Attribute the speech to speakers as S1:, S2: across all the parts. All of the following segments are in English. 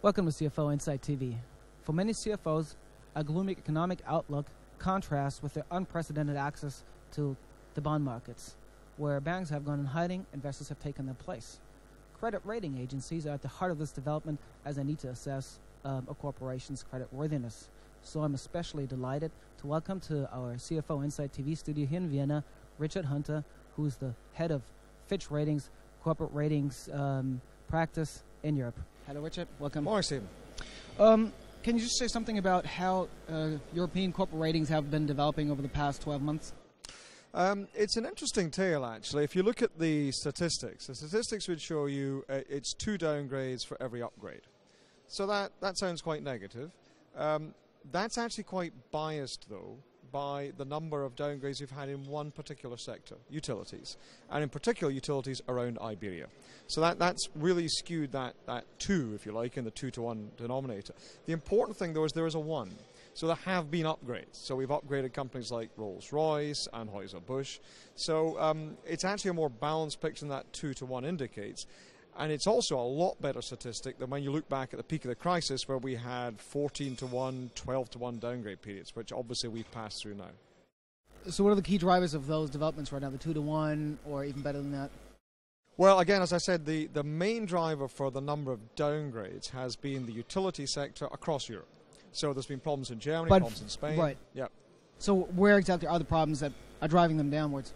S1: Welcome to CFO Insight TV. For many CFOs, a gloomy economic outlook contrasts with their unprecedented access to the bond markets. Where banks have gone in hiding, investors have taken their place. Credit rating agencies are at the heart of this development as they need to assess a corporation's credit worthiness. So I'm especially delighted to welcome to our CFO Insight TV studio here in Vienna, Richard Hunter, who's the head of Fitch Ratings, corporate ratings practice in Europe. Hello, Richard. Welcome.
S2: Morning, Stephen.
S1: Can you just say something about how European corporate ratings have been developing over the past 12 months?
S2: It's an interesting tale, actually. If you look at the statistics would show you it's 2 downgrades for every upgrade. So that sounds quite negative. That's actually quite biased, though, by the number of downgrades we've had in one particular sector, utilities, and in particular utilities around Iberia. So that's really skewed that 2, if you like, in the 2-to-1 denominator. The important thing, though, is there is a 1. So there have been upgrades. So we've upgraded companies like Rolls-Royce, Anheuser-Busch. So it's actually a more balanced picture than that 2-to-1 indicates. And it's also a lot better statistic than when you look back at the peak of the crisis where we had 14-to-1, 12-to-1 downgrade periods, which obviously we've passed through now.
S1: So what are the key drivers of those developments right now, the 2-to-1 or even better than that?
S2: Well, again, as I said, the main driver for the number of downgrades has been the utility sector across Europe. So there's been problems in Germany, problems in Spain.
S1: Right.
S2: Yep.
S1: So where exactly are the problems that are driving them downwards?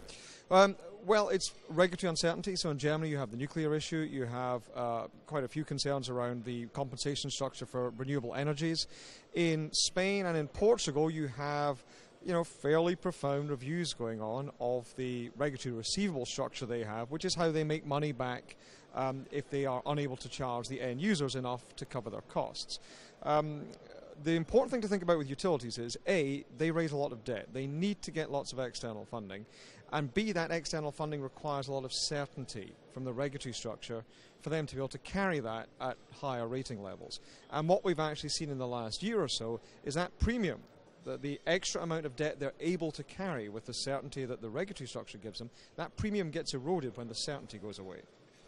S2: Well, it's regulatory uncertainty. So in Germany, you have the nuclear issue. You have quite a few concerns around the compensation structure for renewable energies. In Spain and in Portugal, you have fairly profound reviews going on of the regulatory receivable structure they have, which is how they make money back if they are unable to charge the end users enough to cover their costs. The important thing to think about with utilities is, A, they raise a lot of debt. They need to get lots of external funding. And B, that external funding requires a lot of certainty from the regulatory structure for them to be able to carry that at higher rating levels. And what we've actually seen in the last year or so is that premium, the extra amount of debt they're able to carry with the certainty that the regulatory structure gives them, that premium gets eroded when the certainty goes away.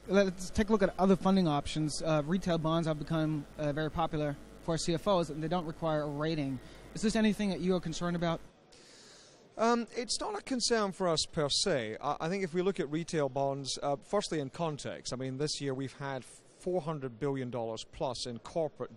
S1: Let's take a look at other funding options. Retail bonds have become very popular for CFOs, and they don't require a rating. Is this anything that you are concerned about?
S2: It's not a concern for us per se. I think if we look at retail bonds, firstly in context, I mean, this year we've had $400 billion plus in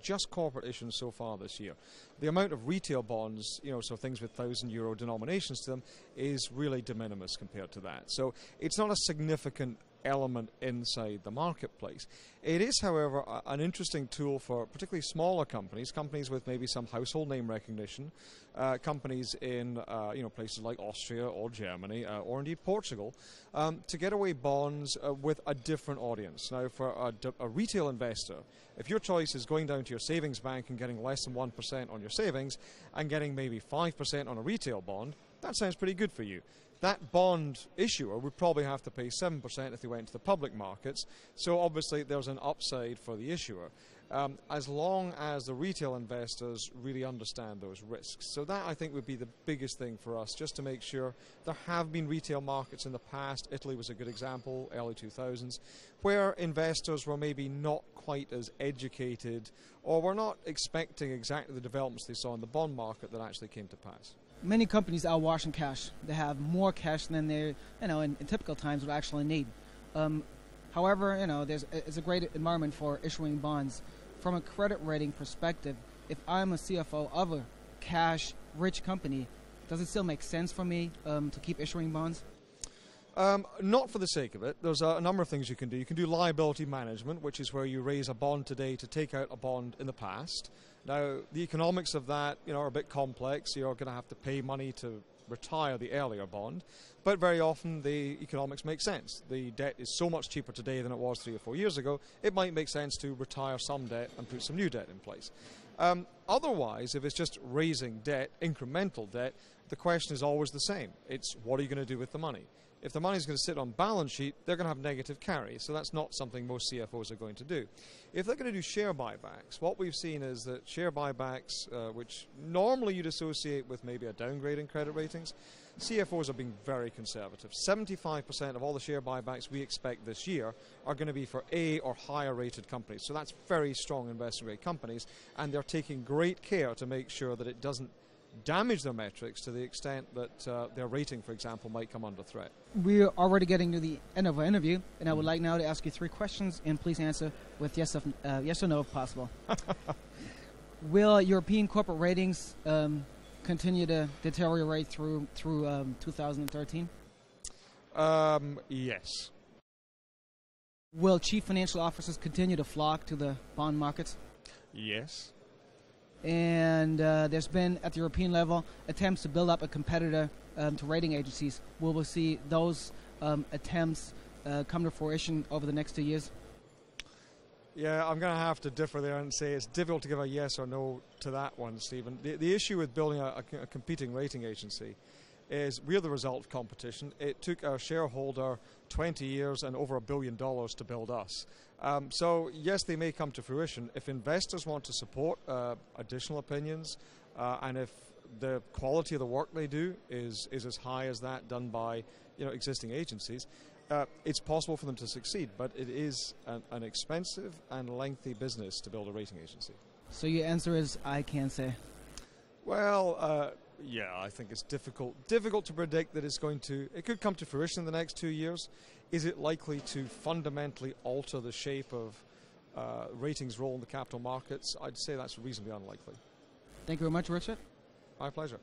S2: just corporate issuance so far this year. The amount of retail bonds, so things with €1,000 denominations to them, is really de minimis compared to that. So it's not a significant element inside the marketplace. It is, however, an interesting tool for particularly smaller companies with maybe some household name recognition, companies in places like Austria or Germany or indeed Portugal, to get away bonds with a different audience. Now, for a retail investor, if your choice is going down to your savings bank and getting less than 1% on your savings and getting maybe 5% on a retail bond, that sounds pretty good for you. That bond issuer would probably have to pay 7% if they went to the public markets, so obviously there's an upside for the issuer, as long as the retail investors really understand those risks. So that, I think, would be the biggest thing for us, just to make sure. There have been retail markets in the past. Italy was a good example, early 2000s, where investors were maybe not quite as educated or were not expecting exactly the developments they saw in the bond market that actually came to pass.
S1: Many companies are awash in cash. They have more cash than they, in typical times would actually need. However, it's a great environment for issuing bonds. From a credit rating perspective, if I'm a CFO of a cash-rich company, does it still make sense for me to keep issuing bonds?
S2: Not for the sake of it. There's a number of things you can do. You can do liability management, which is where you raise a bond today to take out a bond in the past. Now, the economics of that are a bit complex. You're going to have to pay money to retire the earlier bond, but very often the economics make sense. The debt is so much cheaper today than it was 3 or 4 years ago, it might make sense to retire some debt and put some new debt in place. Otherwise, if it's just raising debt, incremental debt, the question is always the same. It's what are you going to do with the money? If the money is going to sit on balance sheet, they're going to have negative carry. So that's not something most CFOs are going to do. If they're going to do share buybacks, what we've seen is that share buybacks, which normally you'd associate with maybe a downgrade in credit ratings, CFOs are being very conservative. 75% of all the share buybacks we expect this year are going to be for A or higher rated companies. So that's very strong investment grade companies, and they're taking great care to make sure that it doesn't damage their metrics to the extent that their rating, for example, might come under threat.
S1: We're already getting to the end of our interview, and I would like now to ask you 3 questions, and please answer with yes or no if possible. Will European corporate ratings continue to deteriorate through 2013?
S2: Yes.
S1: Will chief financial officers continue to flock to the bond markets?
S2: Yes.
S1: And there's been, at the European level, attempts to build up a competitor to rating agencies. Will we see those attempts come to fruition over the next 2 years?
S2: Yeah, I'm going to have to differ there and say it's difficult to give a yes or no to that one, Stephen. The issue with building a competing rating agency is we're the result of competition. It took our shareholder 20 years and over $1 billion to build us. So yes, they may come to fruition. If investors want to support additional opinions, and if the quality of the work they do is as high as that done by existing agencies, it's possible for them to succeed. But it is an expensive and lengthy business to build a rating agency.
S1: So your answer is I can't say.
S2: Well, yeah, I think it's difficult to predict that it could come to fruition in the next 2 years. Is it likely to fundamentally alter the shape of ratings' role in the capital markets? I'd say that's reasonably unlikely.
S1: Thank you very much, Richard.
S2: My pleasure.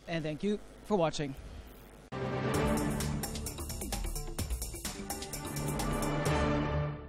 S1: And thank you for watching.